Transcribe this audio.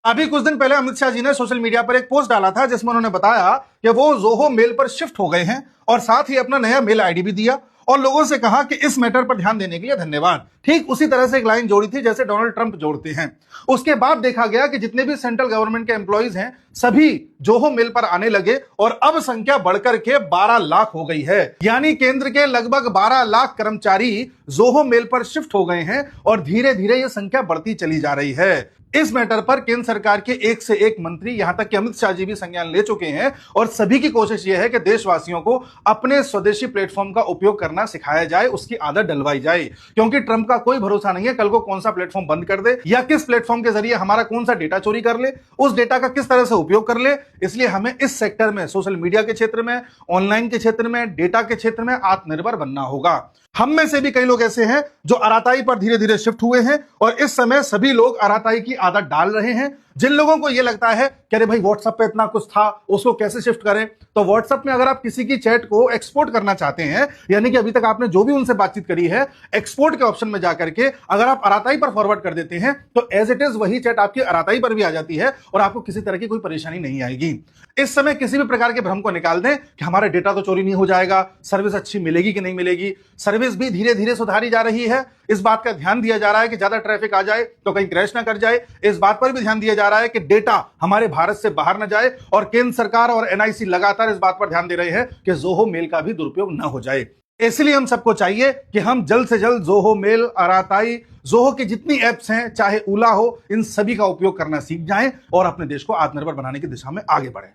अभी कुछ दिन पहले अमित शाह जी ने सोशल मीडिया पर एक पोस्ट डाला था जिसमें उन्होंने बताया कि वो जोहो मेल पर शिफ्ट हो गए हैं और साथ ही अपना नया मेल आईडी भी दिया और लोगों से कहा कि इस मैटर पर ध्यान देने के लिए धन्यवाद। ठीक उसी तरह से एक लाइन जोड़ी थी जैसे डोनाल्ड ट्रंप जोड़ते हैं। उसके बाद देखा गया कि जितने भी सेंट्रल गवर्नमेंट के एम्प्लॉइज हैं सभी जोहो मेल पर आने लगे और अब संख्या बढ़कर के 12 लाख हो गई है। यानी केंद्र के लगभग 12 लाख कर्मचारी जोहो मेल पर शिफ्ट हो गए हैं और धीरे धीरे यह संख्या बढ़ती चली जा रही है। इस मैटर पर केंद्र सरकार के एक से एक मंत्री यहां तक कि अमित शाह जी भी संज्ञान ले चुके हैं और सभी की कोशिश यह है कि देशवासियों को अपने स्वदेशी प्लेटफॉर्म का उपयोग करना सिखाया जाए, उसकी आदत डलवाई जाए, क्योंकि ट्रंप का कोई भरोसा नहीं है कल को कौन सा प्लेटफॉर्म बंद कर दे या किस प्लेटफॉर्म के जरिए हमारा कौन सा डेटा चोरी कर ले, उस डेटा का किस तरह से उपयोग कर ले। इसलिए हमें इस सेक्टर में, सोशल मीडिया के क्षेत्र में, ऑनलाइन के क्षेत्र में, डेटा के क्षेत्र में आत्मनिर्भर बनना होगा। हम में से भी कई लोग ऐसे हैं जो अराताई पर धीरे धीरे शिफ्ट हुए हैं और इस समय सभी लोग अराताई की आदत डाल रहे हैं। जिन लोगों को यह लगता है कि अरे भाई व्हाट्सएप पे इतना कुछ था, उसको कैसे शिफ्ट करें, तो व्हाट्सएप में अगर आप किसी की चैट को एक्सपोर्ट करना चाहते हैं, यानी कि अभी तक आपने जो भी उनसे बातचीत करी है, एक्सपोर्ट के ऑप्शन में जाकर के अगर आप अराताई पर फॉरवर्ड कर देते हैं तो एज इट इज वही चैट आपकी अराताई पर भी आ जाती है और आपको किसी तरह की कोई परेशानी नहीं आएगी। इस समय किसी भी प्रकार के भ्रम को निकाल दें कि हमारा डेटा तो चोरी नहीं हो जाएगा, सर्विस अच्छी मिलेगी कि नहीं मिलेगी। सर्विस भी धीरे धीरे सुधारी जा रही है। इस बात का ध्यान दिया जा रहा है कि ज्यादा ट्रैफिक आ जाए तो कहीं क्रैश ना कर जाए। इस बात पर भी ध्यान दिया जा रहा है कि डेटा हमारे भारत से बाहर ना जाए और केंद्र सरकार और एनआईसी लगातार इस बात पर ध्यान दे रहे हैं कि जोहो मेल का भी दुरुपयोग ना हो जाए। इसलिए हम सबको चाहिए कि हम जल्द से जल्द जोहो मेल, अराताई, जोहो की जितनी एप्स हैं, चाहे ओला हो, इन सभी का उपयोग करना सीख जाएं और अपने देश को आत्मनिर्भर बनाने की दिशा में आगे बढ़ें।